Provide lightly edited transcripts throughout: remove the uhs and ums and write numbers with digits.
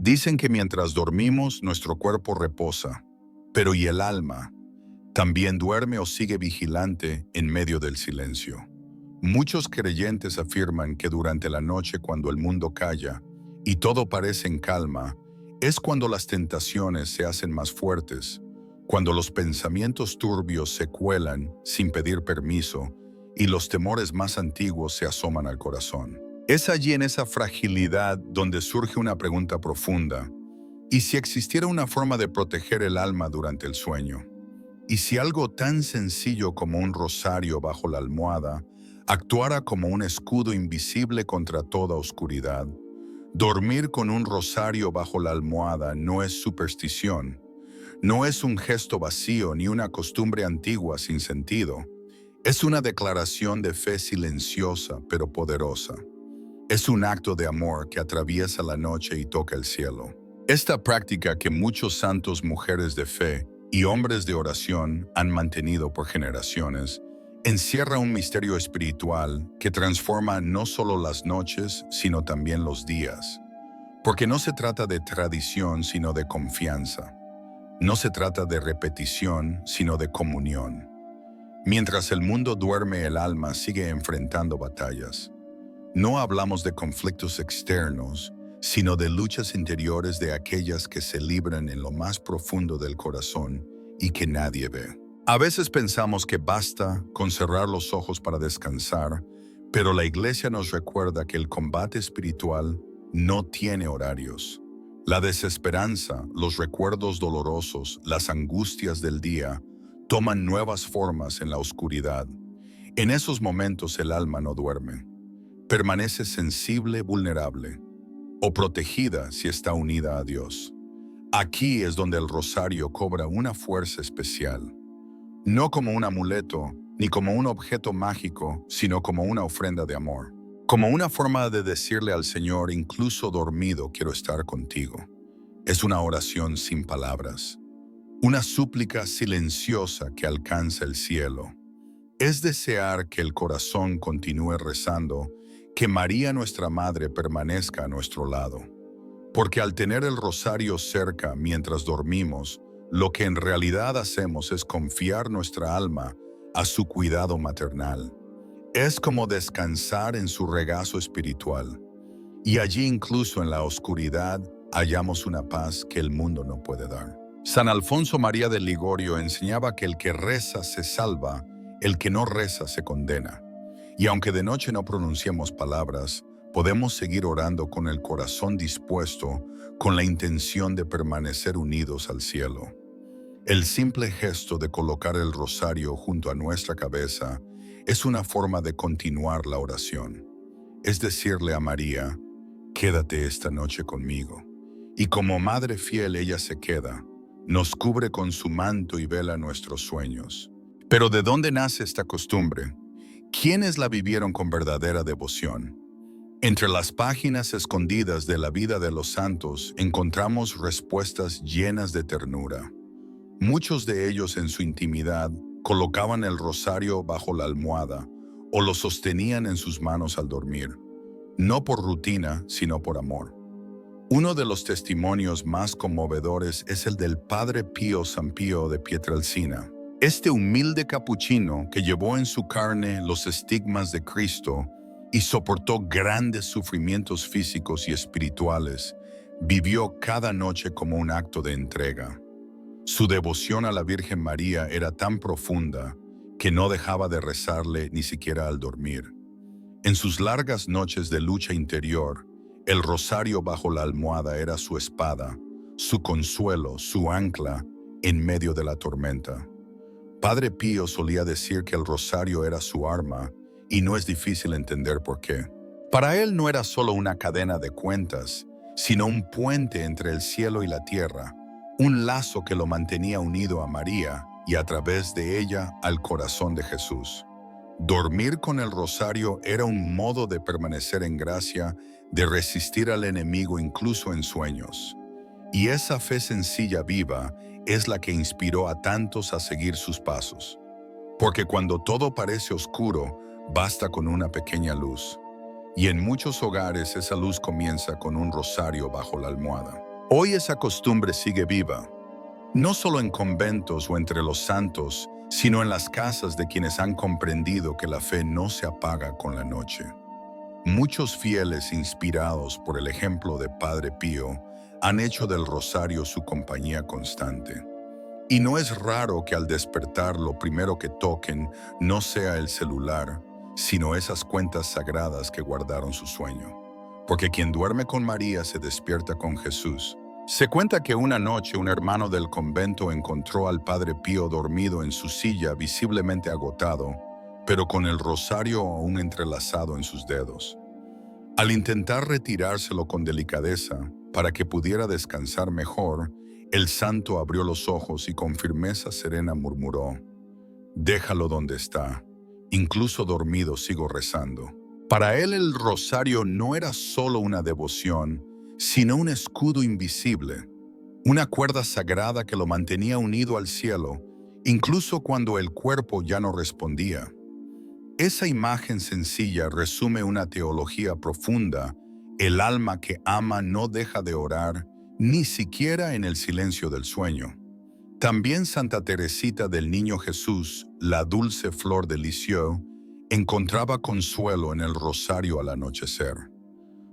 Dicen que mientras dormimos, nuestro cuerpo reposa, pero ¿y el alma? También duerme o sigue vigilante en medio del silencio. Muchos creyentes afirman que durante la noche, cuando el mundo calla y todo parece en calma, es cuando las tentaciones se hacen más fuertes, cuando los pensamientos turbios se cuelan sin pedir permiso y los temores más antiguos se asoman al corazón. Es allí, en esa fragilidad, donde surge una pregunta profunda. ¿Y si existiera una forma de proteger el alma durante el sueño? ¿Y si algo tan sencillo como un rosario bajo la almohada actuara como un escudo invisible contra toda oscuridad? Dormir con un rosario bajo la almohada no es superstición, no es un gesto vacío ni una costumbre antigua sin sentido. Es una declaración de fe silenciosa pero poderosa. Es un acto de amor que atraviesa la noche y toca el cielo. Esta práctica, que muchos santos, mujeres de fe y hombres de oración han mantenido por generaciones, encierra un misterio espiritual que transforma no solo las noches, sino también los días. Porque no se trata de tradición, sino de confianza. No se trata de repetición, sino de comunión. Mientras el mundo duerme, el alma sigue enfrentando batallas. No hablamos de conflictos externos, sino de luchas interiores, de aquellas que se libran en lo más profundo del corazón y que nadie ve. A veces pensamos que basta con cerrar los ojos para descansar, pero la Iglesia nos recuerda que el combate espiritual no tiene horarios. La desesperanza, los recuerdos dolorosos, las angustias del día toman nuevas formas en la oscuridad. En esos momentos el alma no duerme. Permanece sensible, vulnerable, o protegida si está unida a Dios. Aquí es donde el rosario cobra una fuerza especial, no como un amuleto ni como un objeto mágico, sino como una ofrenda de amor, como una forma de decirle al Señor: incluso dormido quiero estar contigo. Es una oración sin palabras, una súplica silenciosa que alcanza el cielo. Es desear que el corazón continúe rezando, que María, nuestra Madre, permanezca a nuestro lado. Porque al tener el rosario cerca mientras dormimos, lo que en realidad hacemos es confiar nuestra alma a su cuidado maternal. Es como descansar en su regazo espiritual. Y allí, incluso en la oscuridad, hallamos una paz que el mundo no puede dar. San Alfonso María de Ligorio enseñaba que el que reza se salva, el que no reza se condena. Y aunque de noche no pronunciemos palabras, podemos seguir orando con el corazón dispuesto, con la intención de permanecer unidos al cielo. El simple gesto de colocar el rosario junto a nuestra cabeza es una forma de continuar la oración. Es decirle a María: quédate esta noche conmigo. Y como madre fiel, ella se queda, nos cubre con su manto y vela nuestros sueños. Pero ¿de dónde nace esta costumbre? ¿Quiénes la vivieron con verdadera devoción? Entre las páginas escondidas de la vida de los santos encontramos respuestas llenas de ternura. Muchos de ellos, en su intimidad, colocaban el rosario bajo la almohada o lo sostenían en sus manos al dormir, no por rutina, sino por amor. Uno de los testimonios más conmovedores es el del Padre Pío San Pío de Pietrelcina. Este humilde capuchino, que llevó en su carne los estigmas de Cristo y soportó grandes sufrimientos físicos y espirituales, vivió cada noche como un acto de entrega. Su devoción a la Virgen María era tan profunda que no dejaba de rezarle ni siquiera al dormir. En sus largas noches de lucha interior, el rosario bajo la almohada era su espada, su consuelo, su ancla en medio de la tormenta. Padre Pío solía decir que el rosario era su arma, y no es difícil entender por qué. Para él no era solo una cadena de cuentas, sino un puente entre el cielo y la tierra, un lazo que lo mantenía unido a María y, a través de ella, al corazón de Jesús. Dormir con el rosario era un modo de permanecer en gracia, de resistir al enemigo incluso en sueños. Y esa fe sencilla, viva, es la que inspiró a tantos a seguir sus pasos. Porque cuando todo parece oscuro, basta con una pequeña luz. Y en muchos hogares esa luz comienza con un rosario bajo la almohada. Hoy esa costumbre sigue viva, no solo en conventos o entre los santos, sino en las casas de quienes han comprendido que la fe no se apaga con la noche. Muchos fieles, inspirados por el ejemplo de Padre Pío, han hecho del rosario su compañía constante. Y no es raro que al despertar lo primero que toquen no sea el celular, sino esas cuentas sagradas que guardaron su sueño. Porque quien duerme con María se despierta con Jesús. Se cuenta que una noche un hermano del convento encontró al Padre Pío dormido en su silla, visiblemente agotado, pero con el rosario aún entrelazado en sus dedos. Al intentar retirárselo con delicadeza para que pudiera descansar mejor, el santo abrió los ojos y con firmeza serena murmuró: «Déjalo donde está, incluso dormido sigo rezando». Para él el rosario no era solo una devoción, sino un escudo invisible, una cuerda sagrada que lo mantenía unido al cielo, incluso cuando el cuerpo ya no respondía. Esa imagen sencilla resume una teología profunda: el alma que ama no deja de orar, ni siquiera en el silencio del sueño. También Santa Teresita del Niño Jesús, la dulce flor de Lisieux, encontraba consuelo en el rosario al anochecer.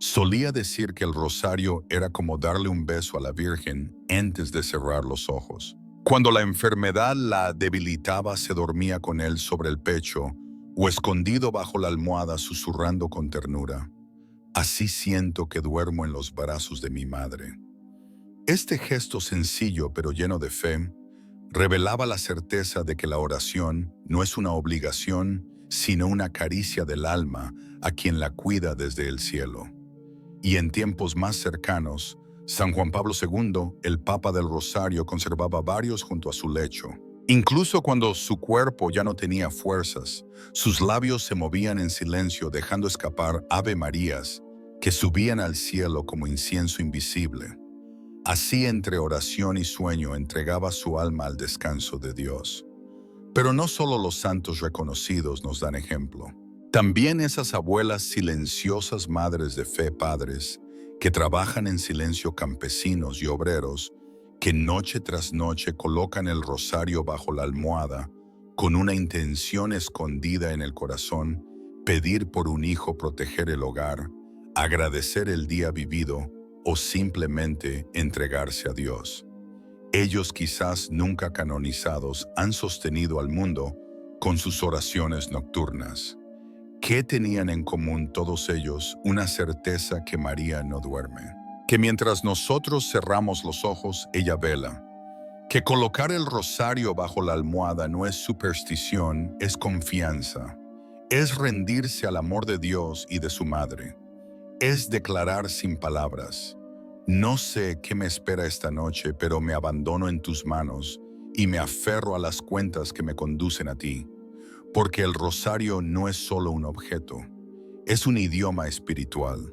Solía decir que el rosario era como darle un beso a la Virgen antes de cerrar los ojos. Cuando la enfermedad la debilitaba, se dormía con él sobre el pecho o escondido bajo la almohada susurrando con ternura: «Así siento que duermo en los brazos de mi madre». Este gesto sencillo pero lleno de fe revelaba la certeza de que la oración no es una obligación, sino una caricia del alma a quien la cuida desde el cielo. Y en tiempos más cercanos, San Juan Pablo II, el Papa del Rosario, conservaba varios junto a su lecho. Incluso cuando su cuerpo ya no tenía fuerzas, sus labios se movían en silencio, dejando escapar Ave Marías que subían al cielo como incienso invisible. Así, entre oración y sueño, entregaba su alma al descanso de Dios. Pero no solo los santos reconocidos nos dan ejemplo. También esas abuelas silenciosas, madres de fe, padres, que trabajan en silencio, campesinos y obreros, que noche tras noche colocan el rosario bajo la almohada, con una intención escondida en el corazón: pedir por un hijo, proteger el hogar, agradecer el día vivido o simplemente entregarse a Dios. Ellos, quizás nunca canonizados, han sostenido al mundo con sus oraciones nocturnas. ¿Qué tenían en común todos ellos? Una certeza: que María no duerme, que mientras nosotros cerramos los ojos, ella vela, que colocar el rosario bajo la almohada no es superstición, es confianza, es rendirse al amor de Dios y de su madre, es declarar sin palabras: «No sé qué me espera esta noche, pero me abandono en tus manos y me aferro a las cuentas que me conducen a ti». Porque el rosario no es solo un objeto, es un idioma espiritual,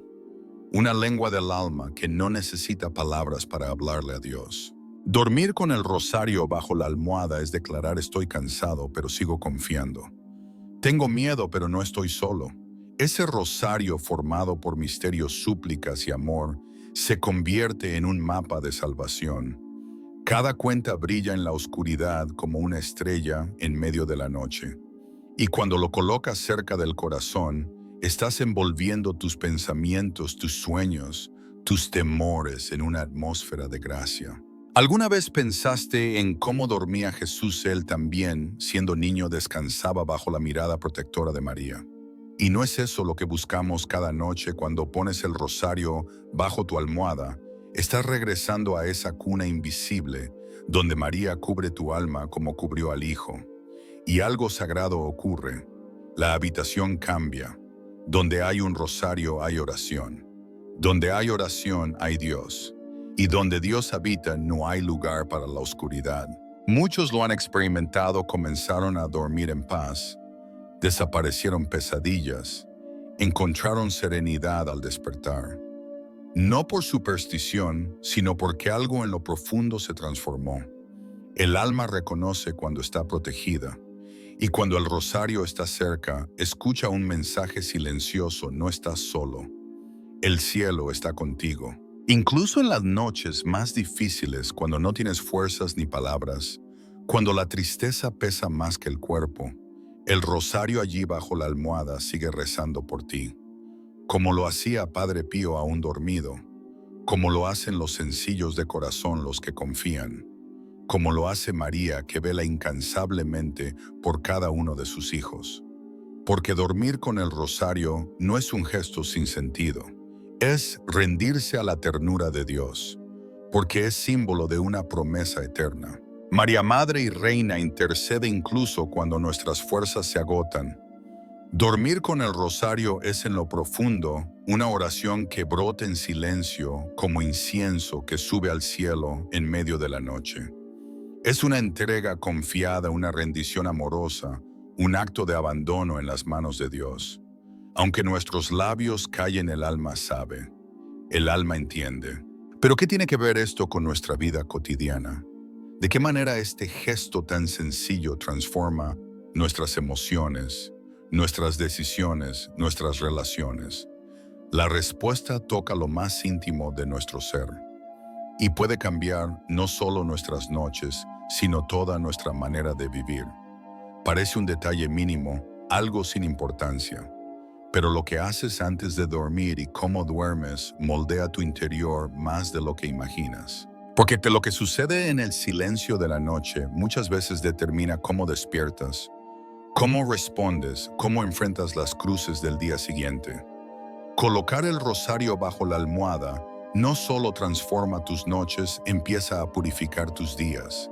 una lengua del alma que no necesita palabras para hablarle a Dios. Dormir con el rosario bajo la almohada es declarar: estoy cansado, pero sigo confiando. Tengo miedo, pero no estoy solo. Ese rosario, formado por misterios, súplicas y amor, se convierte en un mapa de salvación. Cada cuenta brilla en la oscuridad como una estrella en medio de la noche. Y cuando lo colocas cerca del corazón, estás envolviendo tus pensamientos, tus sueños, tus temores en una atmósfera de gracia. ¿Alguna vez pensaste en cómo dormía Jesús? Él también, siendo niño, descansaba bajo la mirada protectora de María. ¿Y no es eso lo que buscamos cada noche cuando pones el rosario bajo tu almohada? Estás regresando a esa cuna invisible donde María cubre tu alma como cubrió al Hijo. Y algo sagrado ocurre. La habitación cambia. Donde hay un rosario hay oración. Donde hay oración hay Dios. Y donde Dios habita no hay lugar para la oscuridad. Muchos lo han experimentado, comenzaron a dormir en paz, desaparecieron pesadillas, encontraron serenidad al despertar. No por superstición, sino porque algo en lo profundo se transformó. El alma reconoce cuando está protegida. Y cuando el rosario está cerca, escucha un mensaje silencioso: no estás solo. El cielo está contigo. Incluso en las noches más difíciles, cuando no tienes fuerzas ni palabras, cuando la tristeza pesa más que el cuerpo, el rosario allí bajo la almohada sigue rezando por ti, como lo hacía Padre Pío aún dormido, como lo hacen los sencillos de corazón los que confían, como lo hace María que vela incansablemente por cada uno de sus hijos. Porque dormir con el rosario no es un gesto sin sentido, es rendirse a la ternura de Dios, porque es símbolo de una promesa eterna. María Madre y Reina intercede incluso cuando nuestras fuerzas se agotan. Dormir con el rosario es en lo profundo una oración que brota en silencio como incienso que sube al cielo en medio de la noche. Es una entrega confiada, una rendición amorosa, un acto de abandono en las manos de Dios. Aunque nuestros labios callen, el alma sabe, el alma entiende. Pero ¿qué tiene que ver esto con nuestra vida cotidiana? ¿De qué manera este gesto tan sencillo transforma nuestras emociones, nuestras decisiones, nuestras relaciones? La respuesta toca lo más íntimo de nuestro ser y puede cambiar no solo nuestras noches, sino toda nuestra manera de vivir. Parece un detalle mínimo, algo sin importancia, pero lo que haces antes de dormir y cómo duermes moldea tu interior más de lo que imaginas. Porque lo que sucede en el silencio de la noche muchas veces determina cómo despiertas, cómo respondes, cómo enfrentas las cruces del día siguiente. Colocar el rosario bajo la almohada no solo transforma tus noches, empieza a purificar tus días.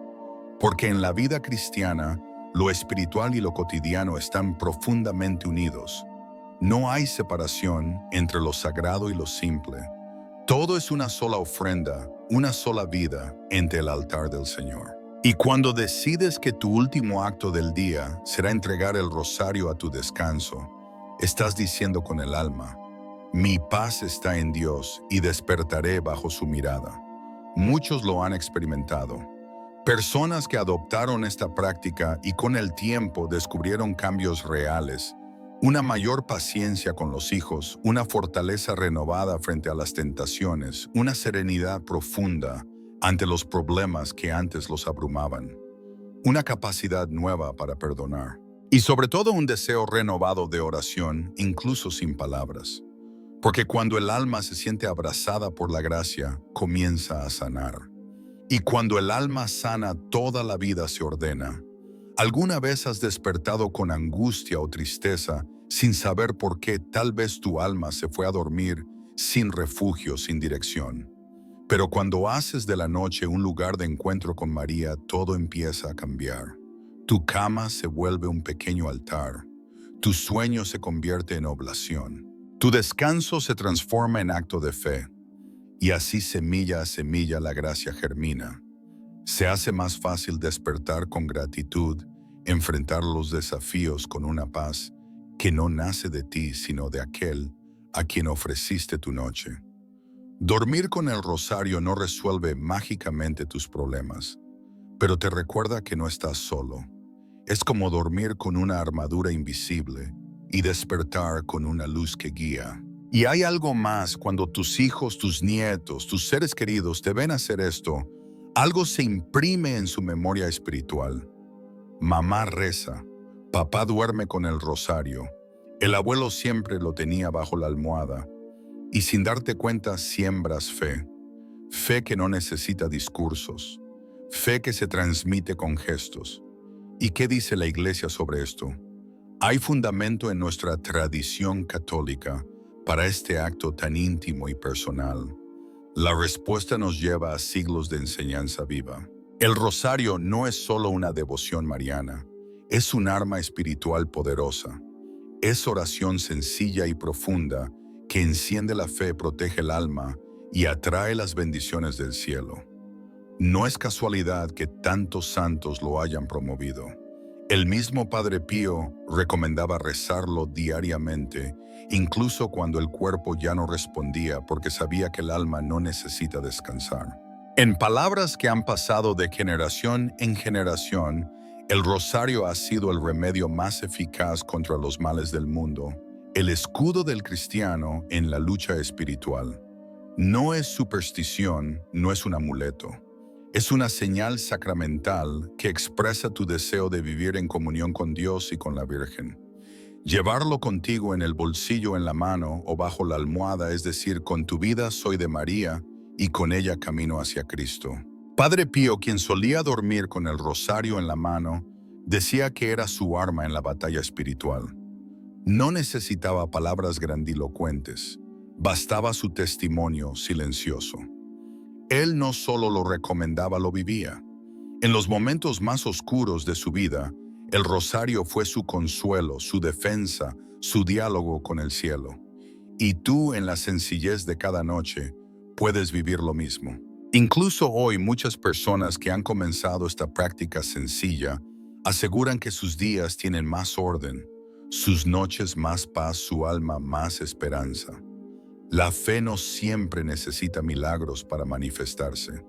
Porque en la vida cristiana, lo espiritual y lo cotidiano están profundamente unidos. No hay separación entre lo sagrado y lo simple. Todo es una sola ofrenda, una sola vida ante el altar del Señor. Y cuando decides que tu último acto del día será entregar el rosario a tu descanso, estás diciendo con el alma: mi paz está en Dios y despertaré bajo su mirada. Muchos lo han experimentado. Personas que adoptaron esta práctica y con el tiempo descubrieron cambios reales, una mayor paciencia con los hijos, una fortaleza renovada frente a las tentaciones, una serenidad profunda ante los problemas que antes los abrumaban, una capacidad nueva para perdonar y sobre todo un deseo renovado de oración, incluso sin palabras. Porque cuando el alma se siente abrazada por la gracia, comienza a sanar. Y cuando el alma sana, toda la vida se ordena. ¿Alguna vez has despertado con angustia o tristeza sin saber por qué? Tal vez tu alma se fue a dormir sin refugio, sin dirección. Pero cuando haces de la noche un lugar de encuentro con María, todo empieza a cambiar. Tu cama se vuelve un pequeño altar. Tu sueño se convierte en oblación. Tu descanso se transforma en acto de fe. Y así semilla a semilla la gracia germina. Se hace más fácil despertar con gratitud, enfrentar los desafíos con una paz que no nace de ti, sino de aquel a quien ofreciste tu noche. Dormir con el rosario no resuelve mágicamente tus problemas, pero te recuerda que no estás solo. Es como dormir con una armadura invisible y despertar con una luz que guía. Y hay algo más cuando tus hijos, tus nietos, tus seres queridos te ven hacer esto. Algo se imprime en su memoria espiritual. Mamá reza, papá duerme con el rosario, el abuelo siempre lo tenía bajo la almohada. Y sin darte cuenta siembras fe. Fe que no necesita discursos. Fe que se transmite con gestos. ¿Y qué dice la Iglesia sobre esto? Hay fundamento en nuestra tradición católica para este acto tan íntimo y personal. La respuesta nos lleva a siglos de enseñanza viva. El rosario no es solo una devoción mariana, es un arma espiritual poderosa. Es oración sencilla y profunda que enciende la fe, protege el alma y atrae las bendiciones del cielo. No es casualidad que tantos santos lo hayan promovido. El mismo Padre Pío recomendaba rezarlo diariamente, incluso cuando el cuerpo ya no respondía, porque sabía que el alma no necesita descansar. En palabras que han pasado de generación en generación, el rosario ha sido el remedio más eficaz contra los males del mundo, el escudo del cristiano en la lucha espiritual. No es superstición, no es un amuleto. Es una señal sacramental que expresa tu deseo de vivir en comunión con Dios y con la Virgen. Llevarlo contigo en el bolsillo, en la mano o bajo la almohada, es decir, con tu vida soy de María y con ella camino hacia Cristo. Padre Pío, quien solía dormir con el rosario en la mano, decía que era su arma en la batalla espiritual. No necesitaba palabras grandilocuentes, bastaba su testimonio silencioso. Él no solo lo recomendaba, lo vivía. En los momentos más oscuros de su vida, el rosario fue su consuelo, su defensa, su diálogo con el cielo. Y tú, en la sencillez de cada noche, puedes vivir lo mismo. Incluso hoy, muchas personas que han comenzado esta práctica sencilla aseguran que sus días tienen más orden, sus noches más paz, su alma más esperanza. La fe no siempre necesita milagros para manifestarse.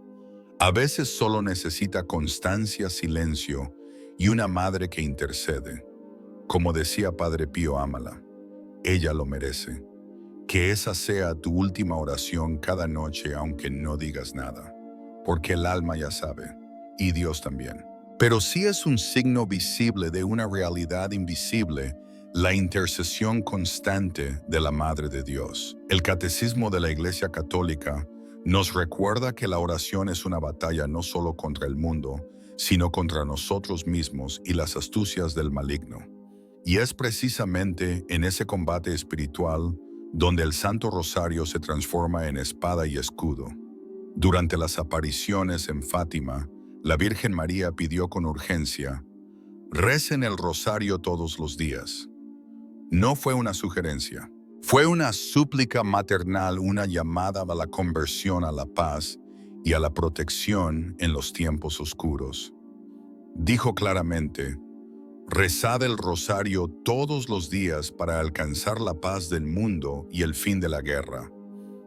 A veces solo necesita constancia, silencio y una madre que intercede. Como decía Padre Pío, ámala. Ella lo merece. Que esa sea tu última oración cada noche, aunque no digas nada. Porque el alma ya sabe, y Dios también. Pero sí es un signo visible de una realidad invisible, la intercesión constante de la Madre de Dios. El Catecismo de la Iglesia Católica nos recuerda que la oración es una batalla no solo contra el mundo, sino contra nosotros mismos y las astucias del maligno. Y es precisamente en ese combate espiritual donde el Santo Rosario se transforma en espada y escudo. Durante las apariciones en Fátima, la Virgen María pidió con urgencia: recen el rosario todos los días. No fue una sugerencia, fue una súplica maternal, una llamada a la conversión, a la paz y a la protección en los tiempos oscuros. Dijo claramente: rezad el rosario todos los días para alcanzar la paz del mundo y el fin de la guerra.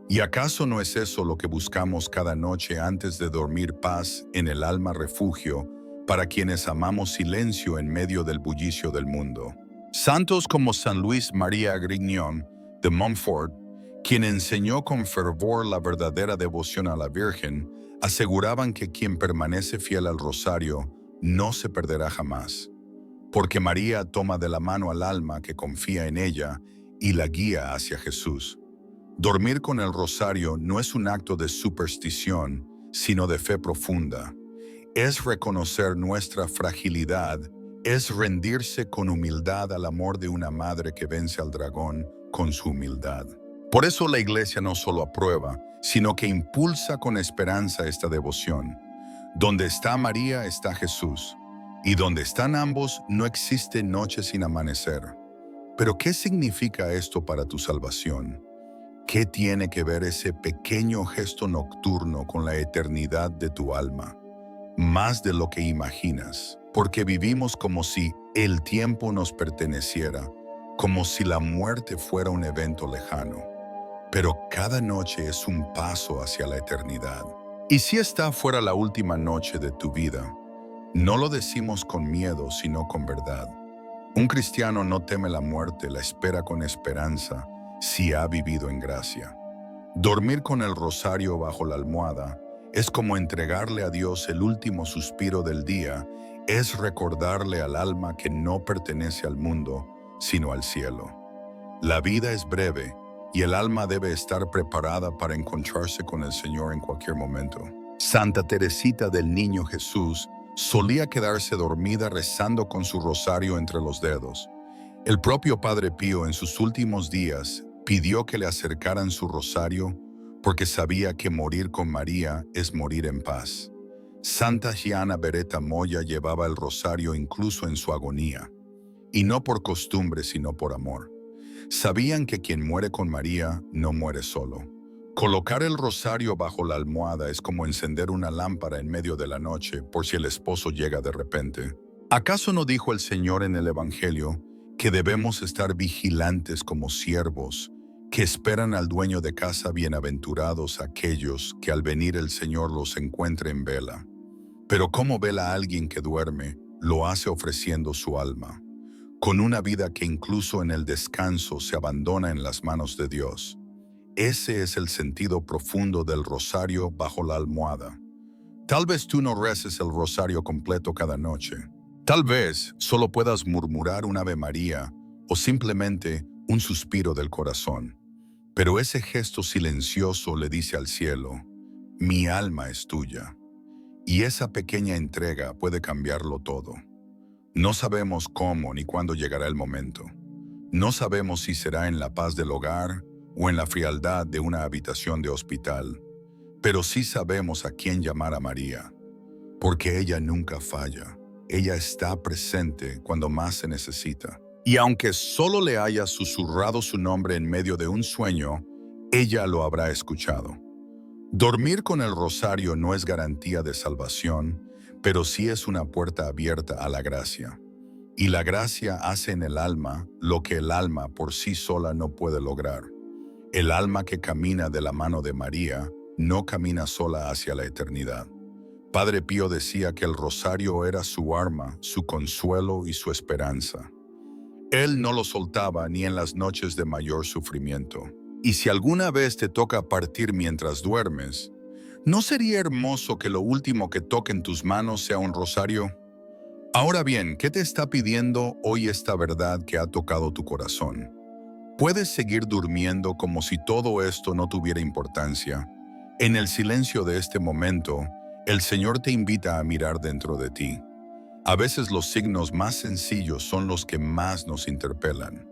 ¿Y acaso no es eso lo que buscamos cada noche antes de dormir? Paz en el alma, refugio para quienes amamos, silencio en medio del bullicio del mundo. Santos como San Luis María Grignion de Montfort, quien enseñó con fervor la verdadera devoción a la Virgen, aseguraban que quien permanece fiel al rosario no se perderá jamás, porque María toma de la mano al alma que confía en ella y la guía hacia Jesús. Dormir con el rosario no es un acto de superstición, sino de fe profunda. Es reconocer nuestra fragilidad, es rendirse con humildad al amor de una madre que vence al dragón con su humildad. Por eso la Iglesia no solo aprueba, sino que impulsa con esperanza esta devoción. Donde está María está Jesús, y donde están ambos no existe noche sin amanecer. Pero ¿qué significa esto para tu salvación? ¿Qué tiene que ver ese pequeño gesto nocturno con la eternidad de tu alma? Más de lo que imaginas, porque vivimos como si el tiempo nos perteneciera, como si la muerte fuera un evento lejano. Pero cada noche es un paso hacia la eternidad. Y si esta fuera la última noche de tu vida, no lo decimos con miedo, sino con verdad. Un cristiano no teme la muerte, la espera con esperanza, si ha vivido en gracia. Dormir con el rosario bajo la almohada es como entregarle a Dios el último suspiro del día, es recordarle al alma que no pertenece al mundo, sino al cielo. La vida es breve y el alma debe estar preparada para encontrarse con el Señor en cualquier momento. Santa Teresita del Niño Jesús solía quedarse dormida rezando con su rosario entre los dedos. El propio Padre Pío en sus últimos días pidió que le acercaran su rosario porque sabía que morir con María es morir en paz. Santa Gianna Beretta Moya llevaba el rosario incluso en su agonía, y no por costumbre sino por amor. Sabían que quien muere con María no muere solo. Colocar el rosario bajo la almohada es como encender una lámpara en medio de la noche por si el esposo llega de repente. ¿Acaso no dijo el Señor en el Evangelio que debemos estar vigilantes como siervos, que esperan al dueño de casa? Bienaventurados aquellos que al venir el Señor los encuentre en vela. Pero ¿cómo vela a alguien que duerme? Lo hace ofreciendo su alma, con una vida que incluso en el descanso se abandona en las manos de Dios. Ese es el sentido profundo del rosario bajo la almohada. Tal vez tú no reces el rosario completo cada noche. Tal vez solo puedas murmurar un Ave María o simplemente un suspiro del corazón. Pero ese gesto silencioso le dice al cielo, mi alma es tuya. Y esa pequeña entrega puede cambiarlo todo. No sabemos cómo ni cuándo llegará el momento. No sabemos si será en la paz del hogar o en la frialdad de una habitación de hospital. Pero sí sabemos a quién llamar a María, porque ella nunca falla. Ella está presente cuando más se necesita. Y aunque solo le haya susurrado su nombre en medio de un sueño, ella lo habrá escuchado. Dormir con el rosario no es garantía de salvación, pero sí es una puerta abierta a la gracia. Y la gracia hace en el alma lo que el alma por sí sola no puede lograr. El alma que camina de la mano de María no camina sola hacia la eternidad. Padre Pío decía que el rosario era su arma, su consuelo y su esperanza. Él no lo soltaba ni en las noches de mayor sufrimiento. Y si alguna vez te toca partir mientras duermes, ¿no sería hermoso que lo último que toque en tus manos sea un rosario? Ahora bien, ¿qué te está pidiendo hoy esta verdad que ha tocado tu corazón? Puedes seguir durmiendo como si todo esto no tuviera importancia. En el silencio de este momento, el Señor te invita a mirar dentro de ti. A veces los signos más sencillos son los que más nos interpelan.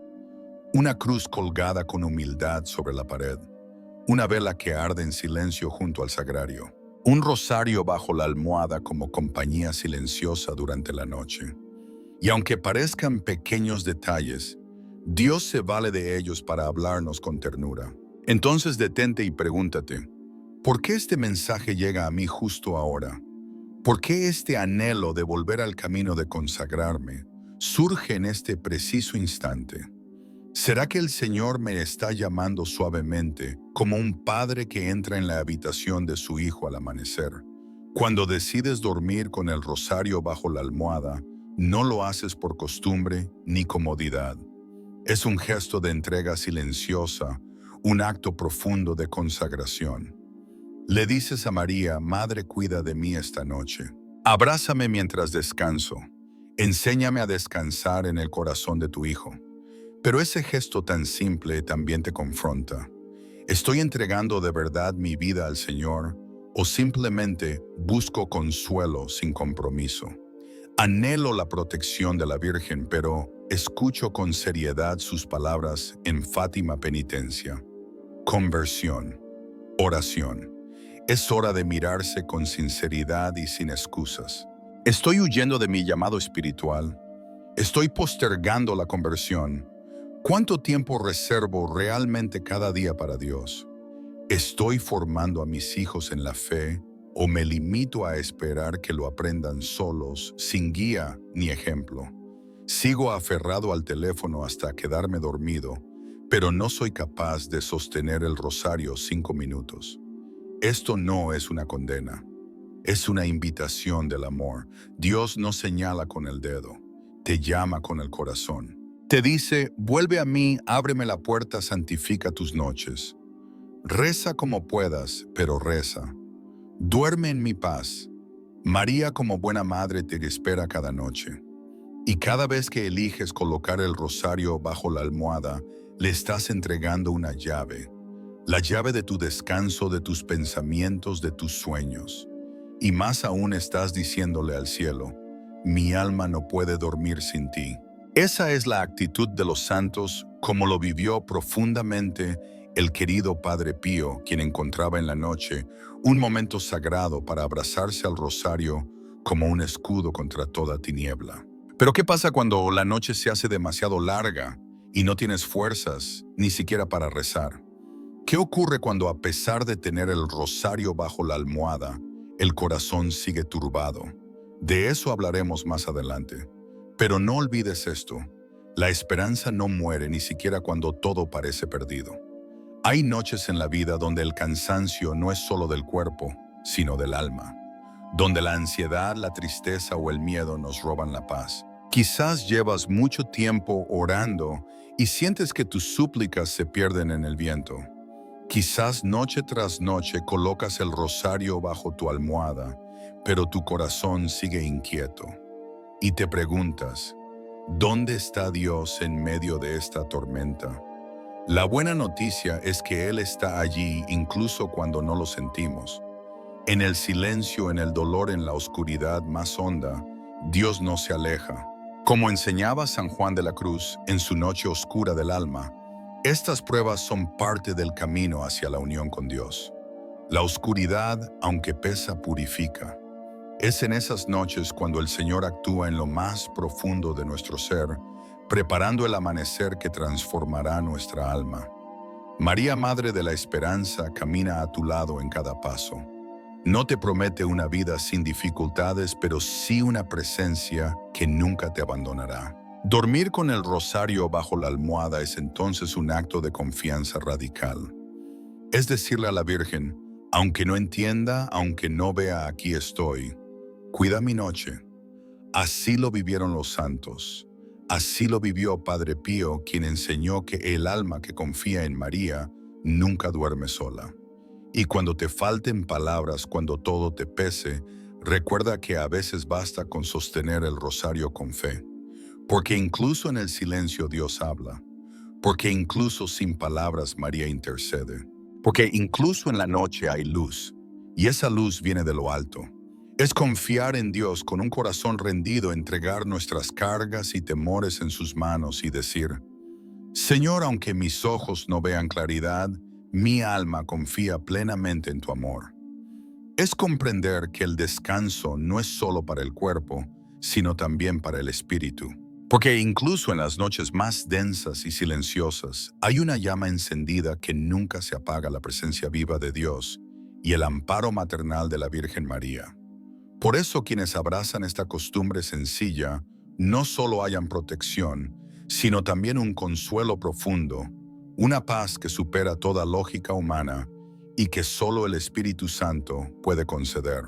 Una cruz colgada con humildad sobre la pared. Una vela que arde en silencio junto al sagrario. Un rosario bajo la almohada como compañía silenciosa durante la noche. Y aunque parezcan pequeños detalles, Dios se vale de ellos para hablarnos con ternura. Entonces detente y pregúntate, ¿por qué este mensaje llega a mí justo ahora? ¿Por qué este anhelo de volver al camino de consagrarme surge en este preciso instante? ¿Será que el Señor me está llamando suavemente como un padre que entra en la habitación de su hijo al amanecer? Cuando decides dormir con el rosario bajo la almohada, no lo haces por costumbre ni comodidad. Es un gesto de entrega silenciosa, un acto profundo de consagración. Le dices a María, Madre, cuida de mí esta noche. Abrázame mientras descanso. Enséñame a descansar en el corazón de tu hijo. Pero ese gesto tan simple también te confronta. ¿Estoy entregando de verdad mi vida al Señor o simplemente busco consuelo sin compromiso? Anhelo la protección de la Virgen, pero escucho con seriedad sus palabras en Fátima penitencia. Conversión. Oración. Es hora de mirarse con sinceridad y sin excusas. ¿Estoy huyendo de mi llamado espiritual? ¿Estoy postergando la conversión? ¿Cuánto tiempo reservo realmente cada día para Dios? ¿Estoy formando a mis hijos en la fe o me limito a esperar que lo aprendan solos, sin guía ni ejemplo? Sigo aferrado al teléfono hasta quedarme dormido, pero no soy capaz de sostener el rosario 5 minutos. Esto no es una condena, es una invitación del amor. Dios no señala con el dedo, te llama con el corazón. Te dice, vuelve a mí, ábreme la puerta, santifica tus noches. Reza como puedas, pero reza. Duerme en mi paz. María como buena madre te espera cada noche. Y cada vez que eliges colocar el rosario bajo la almohada, le estás entregando una llave. La llave de tu descanso, de tus pensamientos, de tus sueños. Y más aún estás diciéndole al cielo, mi alma no puede dormir sin ti. Esa es la actitud de los santos, como lo vivió profundamente el querido Padre Pío, quien encontraba en la noche un momento sagrado para abrazarse al rosario como un escudo contra toda tiniebla. Pero ¿qué pasa cuando la noche se hace demasiado larga y no tienes fuerzas ni siquiera para rezar? ¿Qué ocurre cuando, a pesar de tener el rosario bajo la almohada, el corazón sigue turbado? De eso hablaremos más adelante. Pero no olvides esto, la esperanza no muere ni siquiera cuando todo parece perdido. Hay noches en la vida donde el cansancio no es solo del cuerpo, sino del alma, donde la ansiedad, la tristeza o el miedo nos roban la paz. Quizás llevas mucho tiempo orando y sientes que tus súplicas se pierden en el viento. Quizás noche tras noche colocas el rosario bajo tu almohada, pero tu corazón sigue inquieto. Y te preguntas, ¿dónde está Dios en medio de esta tormenta? La buena noticia es que Él está allí incluso cuando no lo sentimos. En el silencio, en el dolor, en la oscuridad más honda, Dios no se aleja. Como enseñaba San Juan de la Cruz en su noche oscura del alma, estas pruebas son parte del camino hacia la unión con Dios. La oscuridad, aunque pesa, purifica. Es en esas noches cuando el Señor actúa en lo más profundo de nuestro ser, preparando el amanecer que transformará nuestra alma. María, Madre de la Esperanza, camina a tu lado en cada paso. No te promete una vida sin dificultades, pero sí una presencia que nunca te abandonará. Dormir con el rosario bajo la almohada es entonces un acto de confianza radical. Es decirle a la Virgen, aunque no entienda, aunque no vea, aquí estoy. Cuida mi noche. Así lo vivieron los santos. Así lo vivió Padre Pío, quien enseñó que el alma que confía en María nunca duerme sola. Y cuando te falten palabras, cuando todo te pese, recuerda que a veces basta con sostener el rosario con fe. Porque incluso en el silencio Dios habla. Porque incluso sin palabras María intercede. Porque incluso en la noche hay luz. Y esa luz viene de lo alto. Es confiar en Dios con un corazón rendido, entregar nuestras cargas y temores en sus manos y decir, Señor, aunque mis ojos no vean claridad, mi alma confía plenamente en tu amor. Es comprender que el descanso no es solo para el cuerpo, sino también para el espíritu. Porque incluso en las noches más densas y silenciosas, hay una llama encendida que nunca se apaga, la presencia viva de Dios y el amparo maternal de la Virgen María. Por eso quienes abrazan esta costumbre sencilla no solo hallan protección, sino también un consuelo profundo, una paz que supera toda lógica humana y que solo el Espíritu Santo puede conceder.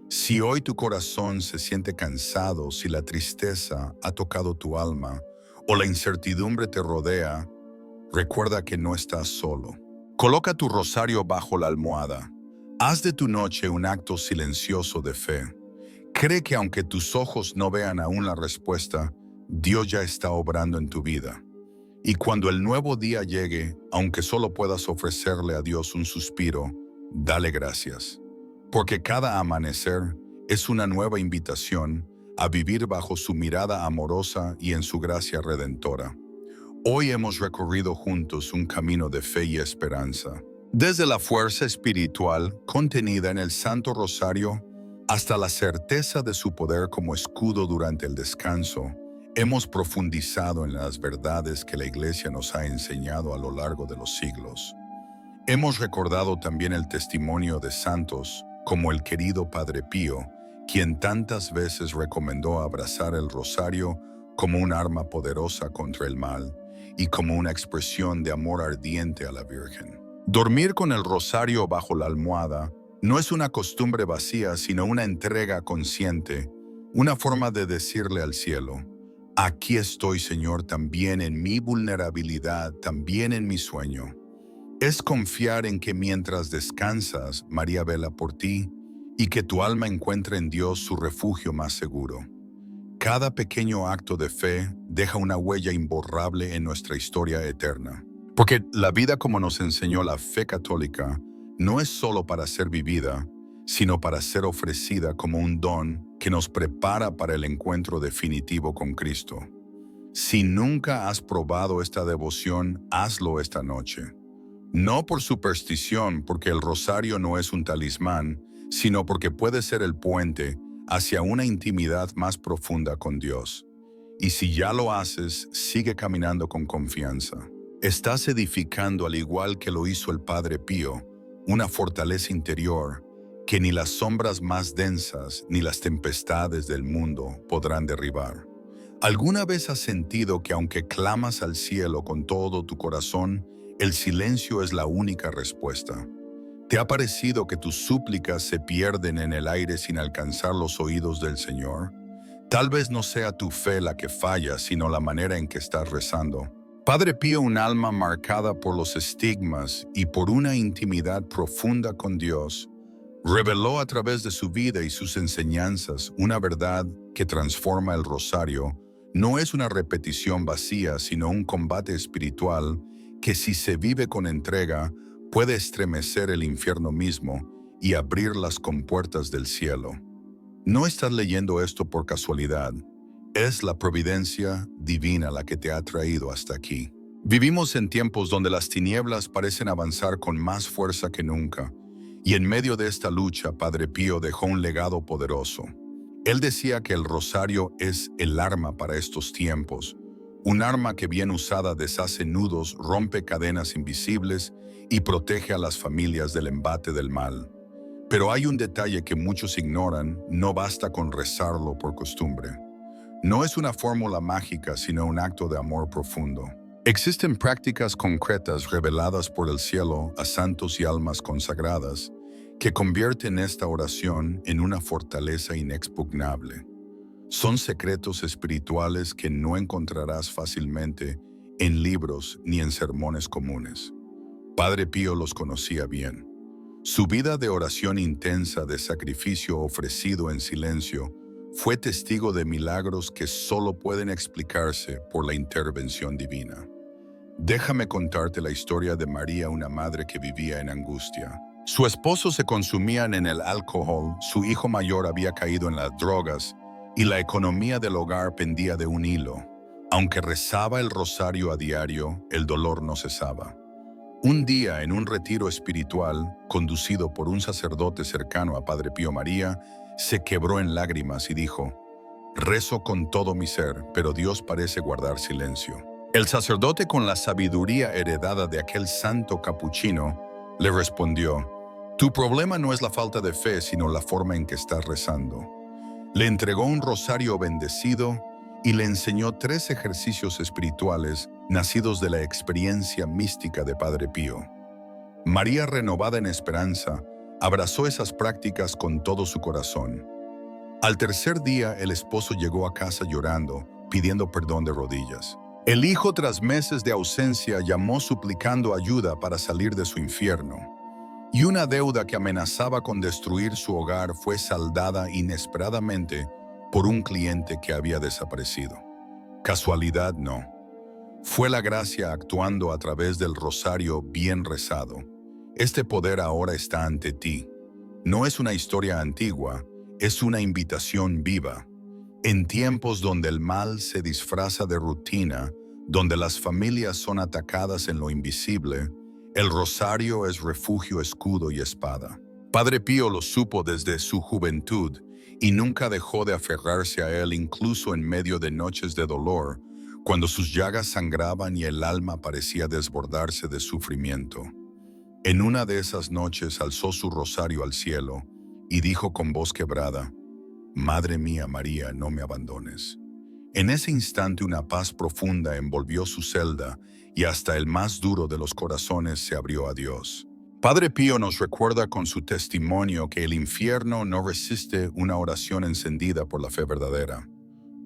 Si hoy tu corazón se siente cansado, si la tristeza ha tocado tu alma o la incertidumbre te rodea, recuerda que no estás solo. Coloca tu rosario bajo la almohada. Haz de tu noche un acto silencioso de fe. Cree que aunque tus ojos no vean aún la respuesta, Dios ya está obrando en tu vida. Y cuando el nuevo día llegue, aunque solo puedas ofrecerle a Dios un suspiro, dale gracias. Porque cada amanecer es una nueva invitación a vivir bajo su mirada amorosa y en su gracia redentora. Hoy hemos recorrido juntos un camino de fe y esperanza. Desde la fuerza espiritual contenida en el Santo Rosario hasta la certeza de su poder como escudo durante el descanso, hemos profundizado en las verdades que la Iglesia nos ha enseñado a lo largo de los siglos. Hemos recordado también el testimonio de santos como el querido Padre Pío, quien tantas veces recomendó abrazar el rosario como un arma poderosa contra el mal y como una expresión de amor ardiente a la Virgen. Dormir con el rosario bajo la almohada no es una costumbre vacía, sino una entrega consciente, una forma de decirle al cielo, aquí estoy, Señor, también en mi vulnerabilidad, también en mi sueño. Es confiar en que mientras descansas, María vela por ti y que tu alma encuentre en Dios su refugio más seguro. Cada pequeño acto de fe deja una huella imborrable en nuestra historia eterna. Porque la vida, como nos enseñó la fe católica, no es solo para ser vivida, sino para ser ofrecida como un don que nos prepara para el encuentro definitivo con Cristo. Si nunca has probado esta devoción, hazlo esta noche. No por superstición, porque el rosario no es un talismán, sino porque puede ser el puente hacia una intimidad más profunda con Dios. Y si ya lo haces, sigue caminando con confianza. Estás edificando, al igual que lo hizo el Padre Pío, una fortaleza interior que ni las sombras más densas ni las tempestades del mundo podrán derribar. ¿Alguna vez has sentido que aunque clamas al cielo con todo tu corazón, el silencio es la única respuesta? ¿Te ha parecido que tus súplicas se pierden en el aire sin alcanzar los oídos del Señor? Tal vez no sea tu fe la que falla, sino la manera en que estás rezando. Padre Pío, un alma marcada por los estigmas y por una intimidad profunda con Dios, reveló a través de su vida y sus enseñanzas una verdad que transforma el rosario. No es una repetición vacía, sino un combate espiritual que, si se vive con entrega, puede estremecer el infierno mismo y abrir las compuertas del cielo. No estás leyendo esto por casualidad. Es la providencia divina la que te ha traído hasta aquí. Vivimos en tiempos donde las tinieblas parecen avanzar con más fuerza que nunca, y en medio de esta lucha, Padre Pío dejó un legado poderoso. Él decía que el rosario es el arma para estos tiempos, un arma que bien usada deshace nudos, rompe cadenas invisibles y protege a las familias del embate del mal. Pero hay un detalle que muchos ignoran: no basta con rezarlo por costumbre. No es una fórmula mágica, sino un acto de amor profundo. Existen prácticas concretas reveladas por el cielo a santos y almas consagradas que convierten esta oración en una fortaleza inexpugnable. Son secretos espirituales que no encontrarás fácilmente en libros ni en sermones comunes. Padre Pío los conocía bien. Su vida de oración intensa, de sacrificio ofrecido en silencio, fue testigo de milagros que solo pueden explicarse por la intervención divina. Déjame contarte la historia de María, una madre que vivía en angustia. Su esposo se consumía en el alcohol, su hijo mayor había caído en las drogas y la economía del hogar pendía de un hilo. Aunque rezaba el rosario a diario, el dolor no cesaba. Un día, en un retiro espiritual conducido por un sacerdote cercano a Padre Pío, María se quebró en lágrimas y dijo: «Rezo con todo mi ser, pero Dios parece guardar silencio». El sacerdote, con la sabiduría heredada de aquel santo capuchino, le respondió: «Tu problema no es la falta de fe, sino la forma en que estás rezando». Le entregó un rosario bendecido y le enseñó 3 ejercicios espirituales nacidos de la experiencia mística de Padre Pío. María, renovada en esperanza, abrazó esas prácticas con todo su corazón. Al tercer día, el esposo llegó a casa llorando, pidiendo perdón de rodillas. El hijo, tras meses de ausencia, llamó suplicando ayuda para salir de su infierno. Y una deuda que amenazaba con destruir su hogar fue saldada inesperadamente por un cliente que había desaparecido. Casualidad no. Fue la gracia actuando a través del rosario bien rezado. Este poder ahora está ante ti. No es una historia antigua, es una invitación viva. En tiempos donde el mal se disfraza de rutina, donde las familias son atacadas en lo invisible, el rosario es refugio, escudo y espada. Padre Pío lo supo desde su juventud y nunca dejó de aferrarse a él, incluso en medio de noches de dolor, cuando sus llagas sangraban y el alma parecía desbordarse de sufrimiento. En una de esas noches alzó su rosario al cielo y dijo con voz quebrada: «Madre mía María, no me abandones». En ese instante una paz profunda envolvió su celda y hasta el más duro de los corazones se abrió a Dios. Padre Pío nos recuerda con su testimonio que el infierno no resiste una oración encendida por la fe verdadera.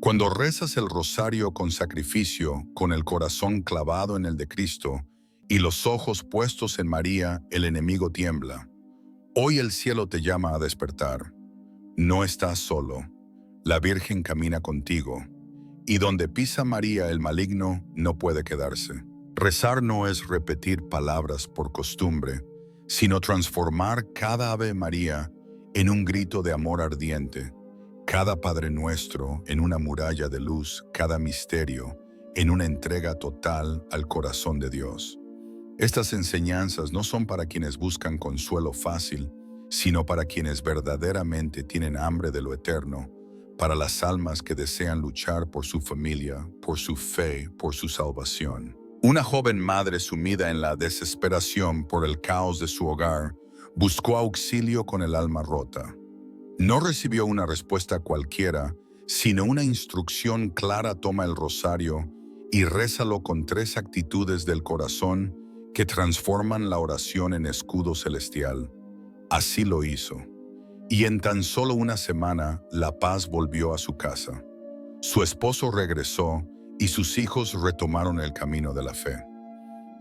Cuando rezas el rosario con sacrificio, con el corazón clavado en el de Cristo y los ojos puestos en María, el enemigo tiembla. Hoy el cielo te llama a despertar. No estás solo. La Virgen camina contigo. Y donde pisa María, el maligno no puede quedarse. Rezar no es repetir palabras por costumbre, sino transformar cada Ave María en un grito de amor ardiente, cada Padre Nuestro en una muralla de luz, cada misterio en una entrega total al corazón de Dios. Estas enseñanzas no son para quienes buscan consuelo fácil, sino para quienes verdaderamente tienen hambre de lo eterno, para las almas que desean luchar por su familia, por su fe, por su salvación. Una joven madre, sumida en la desesperación por el caos de su hogar, buscó auxilio con el alma rota. No recibió una respuesta cualquiera, sino una instrucción clara: toma el rosario y rézalo con 3 actitudes del corazón que transforman la oración en escudo celestial. Así lo hizo. Y en tan solo una semana, la paz volvió a su casa. Su esposo regresó y sus hijos retomaron el camino de la fe.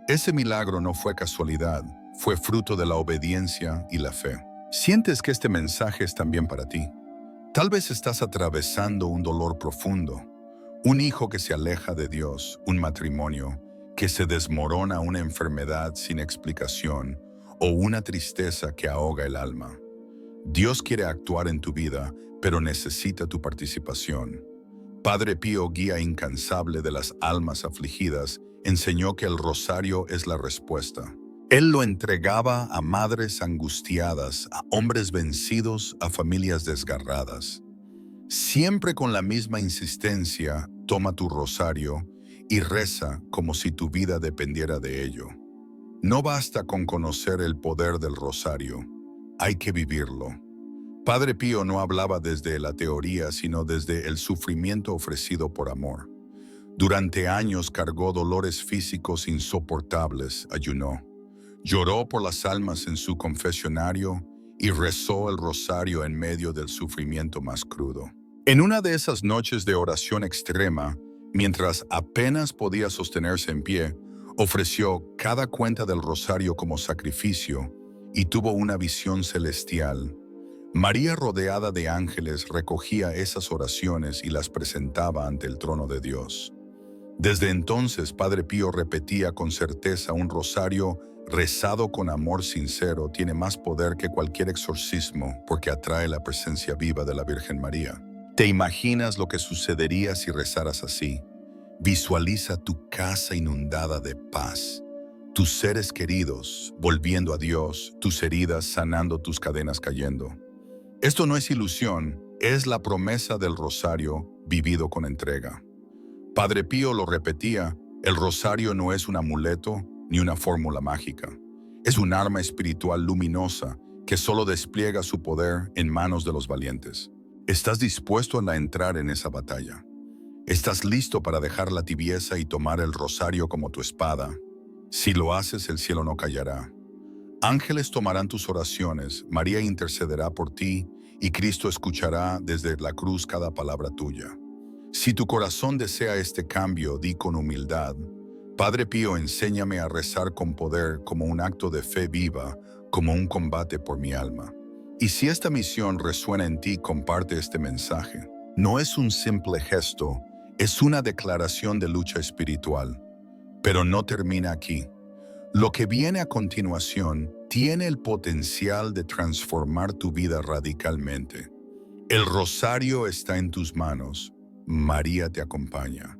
Ese milagro no fue casualidad, fue fruto de la obediencia y la fe. ¿Sientes que este mensaje es también para ti? Tal vez estás atravesando un dolor profundo, un hijo que se aleja de Dios, un matrimonio que se desmorona, una enfermedad sin explicación o una tristeza que ahoga el alma. Dios quiere actuar en tu vida, pero necesita tu participación. Padre Pío, guía incansable de las almas afligidas, enseñó que el rosario es la respuesta. Él lo entregaba a madres angustiadas, a hombres vencidos, a familias desgarradas. Siempre con la misma insistencia, toma tu rosario y reza como si tu vida dependiera de ello. No basta con conocer el poder del rosario, hay que vivirlo. Padre Pío no hablaba desde la teoría, sino desde el sufrimiento ofrecido por amor. Durante años cargó dolores físicos insoportables, ayunó. Lloró por las almas en su confesionario y rezó el rosario en medio del sufrimiento más crudo. En una de esas noches de oración extrema, mientras apenas podía sostenerse en pie, ofreció cada cuenta del rosario como sacrificio y tuvo una visión celestial. María, rodeada de ángeles, recogía esas oraciones y las presentaba ante el trono de Dios. Desde entonces, Padre Pío repetía con certeza: un rosario rezado con amor sincero tiene más poder que cualquier exorcismo porque atrae la presencia viva de la Virgen María. ¿Te imaginas lo que sucedería si rezaras así? Visualiza tu casa inundada de paz, tus seres queridos volviendo a Dios, tus heridas sanando, tus cadenas cayendo. Esto no es ilusión, es la promesa del rosario vivido con entrega. Padre Pío lo repetía: el rosario no es un amuleto ni una fórmula mágica. Es un arma espiritual luminosa que solo despliega su poder en manos de los valientes. ¿Estás dispuesto a entrar en esa batalla? ¿Estás listo para dejar la tibieza y tomar el rosario como tu espada? Si lo haces, el cielo no callará. Ángeles tomarán tus oraciones, María intercederá por ti y Cristo escuchará desde la cruz cada palabra tuya. Si tu corazón desea este cambio, di con humildad: Padre Pío, enséñame a rezar con poder, como un acto de fe viva, como un combate por mi alma. Y si esta misión resuena en ti, comparte este mensaje. No es un simple gesto, es una declaración de lucha espiritual. Pero no termina aquí. Lo que viene a continuación tiene el potencial de transformar tu vida radicalmente. El rosario está en tus manos. María te acompaña.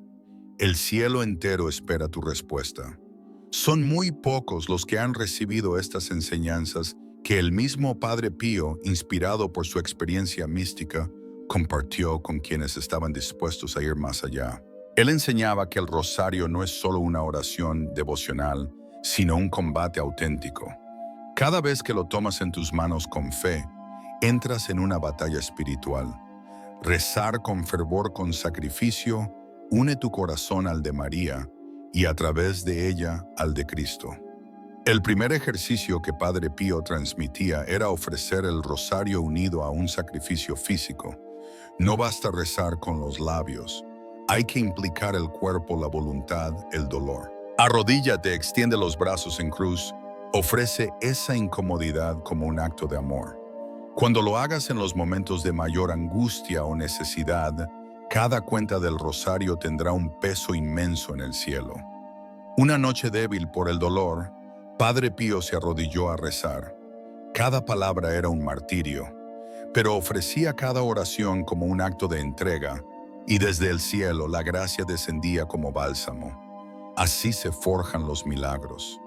El cielo entero espera tu respuesta. Son muy pocos los que han recibido estas enseñanzas que el mismo Padre Pío, inspirado por su experiencia mística, compartió con quienes estaban dispuestos a ir más allá. Él enseñaba que el rosario no es solo una oración devocional, sino un combate auténtico. Cada vez que lo tomas en tus manos con fe, entras en una batalla espiritual. Rezar con fervor, con sacrificio, une tu corazón al de María y a través de ella al de Cristo. El primer ejercicio que Padre Pío transmitía era ofrecer el rosario unido a un sacrificio físico. No basta rezar con los labios, hay que implicar el cuerpo, la voluntad, el dolor. Arrodíllate, extiende los brazos en cruz, ofrece esa incomodidad como un acto de amor. Cuando lo hagas en los momentos de mayor angustia o necesidad, cada cuenta del rosario tendrá un peso inmenso en el cielo. Una noche débil por el dolor, Padre Pío se arrodilló a rezar. Cada palabra era un martirio, pero ofrecía cada oración como un acto de entrega, y desde el cielo la gracia descendía como bálsamo. Así se forjan los milagros.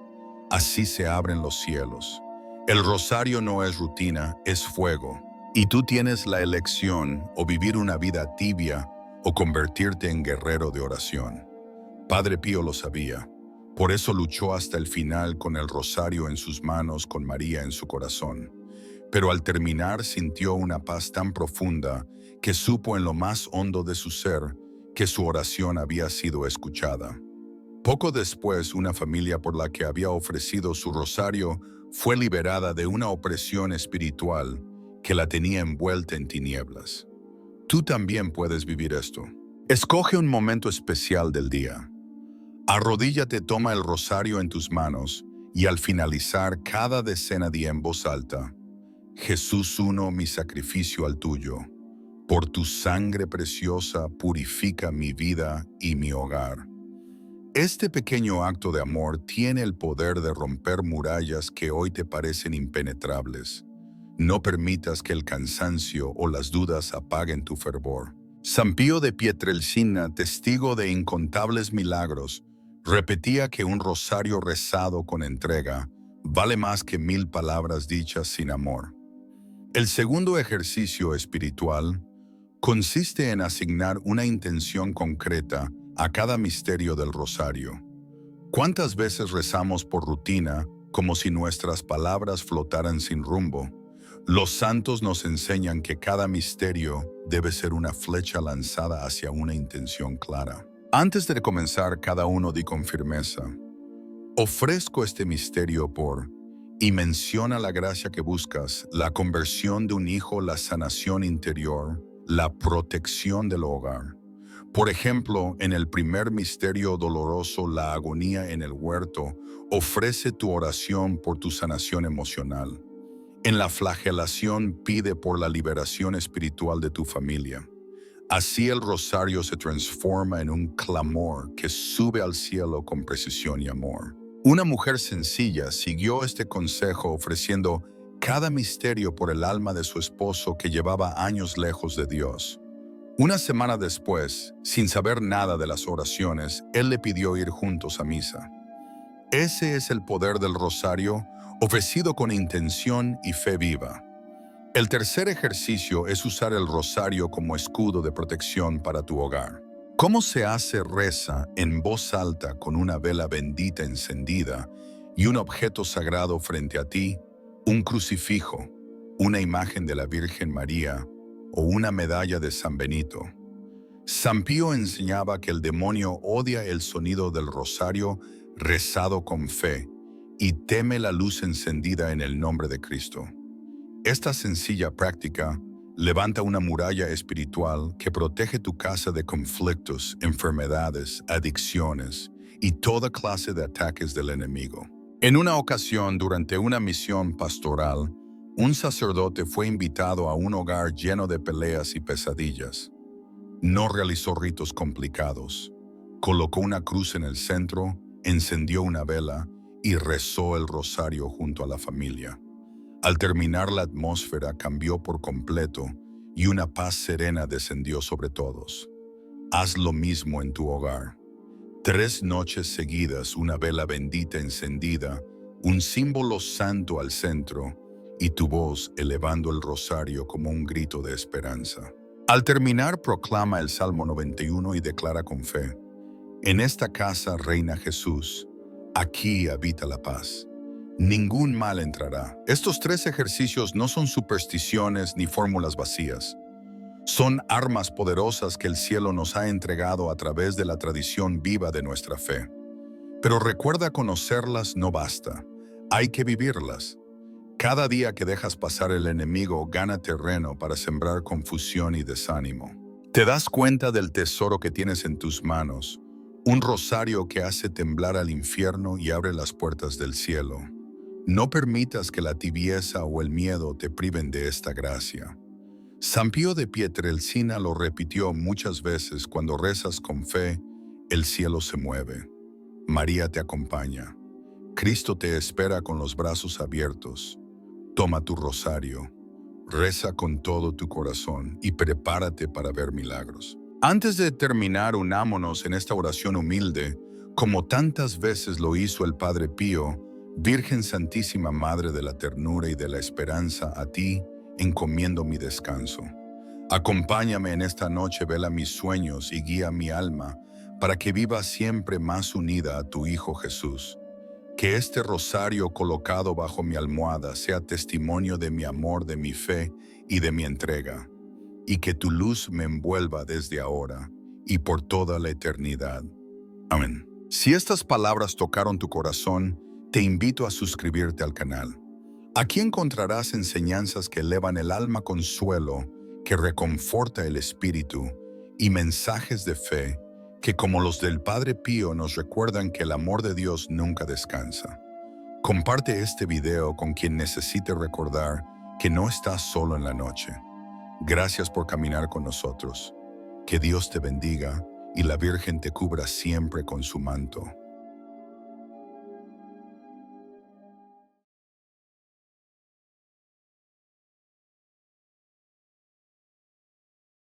Así se abren los cielos. El rosario no es rutina, es fuego. Y tú tienes la elección: o vivir una vida tibia o convertirte en guerrero de oración. Padre Pío lo sabía. Por eso luchó hasta el final con el rosario en sus manos, con María en su corazón. Pero al terminar sintió una paz tan profunda que supo en lo más hondo de su ser que su oración había sido escuchada. Poco después, una familia por la que había ofrecido su rosario fue liberada de una opresión espiritual que la tenía envuelta en tinieblas. Tú también puedes vivir esto. Escoge un momento especial del día. Arrodíllate, toma el rosario en tus manos y al finalizar cada decena di en voz alta: Jesús, uno mi sacrificio al tuyo. Por tu sangre preciosa purifica mi vida y mi hogar. Este pequeño acto de amor tiene el poder de romper murallas que hoy te parecen impenetrables. No permitas que el cansancio o las dudas apaguen tu fervor. San Pío de Pietrelcina, testigo de incontables milagros, repetía que un rosario rezado con entrega vale más que 1000 palabras dichas sin amor. El segundo ejercicio espiritual consiste en asignar una intención concreta a cada misterio del rosario. ¿Cuántas veces rezamos por rutina, como si nuestras palabras flotaran sin rumbo? Los santos nos enseñan que cada misterio debe ser una flecha lanzada hacia una intención clara. Antes de comenzar, cada uno di con firmeza: ofrezco este misterio por... y menciona la gracia que buscas, la conversión de un hijo, la sanación interior, la protección del hogar. Por ejemplo, en el primer misterio doloroso, la agonía en el huerto, ofrece tu oración por tu sanación emocional. En la flagelación, pide por la liberación espiritual de tu familia. Así el rosario se transforma en un clamor que sube al cielo con precisión y amor. Una mujer sencilla siguió este consejo ofreciendo cada misterio por el alma de su esposo que llevaba años lejos de Dios. Una semana después, sin saber nada de las oraciones, él le pidió ir juntos a misa. Ese es el poder del rosario, ofrecido con intención y fe viva. El tercer ejercicio es usar el rosario como escudo de protección para tu hogar. ¿Cómo se hace? Reza en voz alta con una vela bendita encendida y un objeto sagrado frente a ti, un crucifijo, una imagen de la Virgen María o una medalla de San Benito. San Pío enseñaba que el demonio odia el sonido del rosario rezado con fe y teme la luz encendida en el nombre de Cristo. Esta sencilla práctica levanta una muralla espiritual que protege tu casa de conflictos, enfermedades, adicciones y toda clase de ataques del enemigo. En una ocasión, durante una misión pastoral, un sacerdote fue invitado a un hogar lleno de peleas y pesadillas. No realizó ritos complicados. Colocó una cruz en el centro, encendió una vela y rezó el rosario junto a la familia. Al terminar, la atmósfera cambió por completo y una paz serena descendió sobre todos. Haz lo mismo en tu hogar. 3 noches seguidas, una vela bendita encendida, un símbolo santo al centro y tu voz elevando el rosario como un grito de esperanza. Al terminar, proclama el Salmo 91 y declara con fe: en esta casa reina Jesús, aquí habita la paz. Ningún mal entrará. Estos 3 ejercicios no son supersticiones ni fórmulas vacías. Son armas poderosas que el cielo nos ha entregado a través de la tradición viva de nuestra fe. Pero recuerda, conocerlas no basta. Hay que vivirlas. Cada día que dejas pasar el enemigo gana terreno para sembrar confusión y desánimo. Te das cuenta del tesoro que tienes en tus manos, un rosario que hace temblar al infierno y abre las puertas del cielo. No permitas que la tibieza o el miedo te priven de esta gracia. San Pío de Pietrelcina lo repitió muchas veces: cuando rezas con fe, el cielo se mueve. María te acompaña. Cristo te espera con los brazos abiertos. Toma tu rosario, reza con todo tu corazón y prepárate para ver milagros. Antes de terminar, unámonos en esta oración humilde, como tantas veces lo hizo el Padre Pío. Virgen Santísima, Madre de la ternura y de la esperanza, a ti encomiendo mi descanso. Acompáñame en esta noche, vela mis sueños y guía mi alma para que viva siempre más unida a tu Hijo Jesús. Que este rosario colocado bajo mi almohada sea testimonio de mi amor, de mi fe y de mi entrega, y que tu luz me envuelva desde ahora y por toda la eternidad. Amén. Si estas palabras tocaron tu corazón, te invito a suscribirte al canal. Aquí encontrarás enseñanzas que elevan el alma, consuelo que reconforta el espíritu y mensajes de fe que, como los del Padre Pío, nos recuerdan que el amor de Dios nunca descansa. Comparte este video con quien necesite recordar que no estás solo en la noche. Gracias por caminar con nosotros. Que Dios te bendiga y la Virgen te cubra siempre con su manto.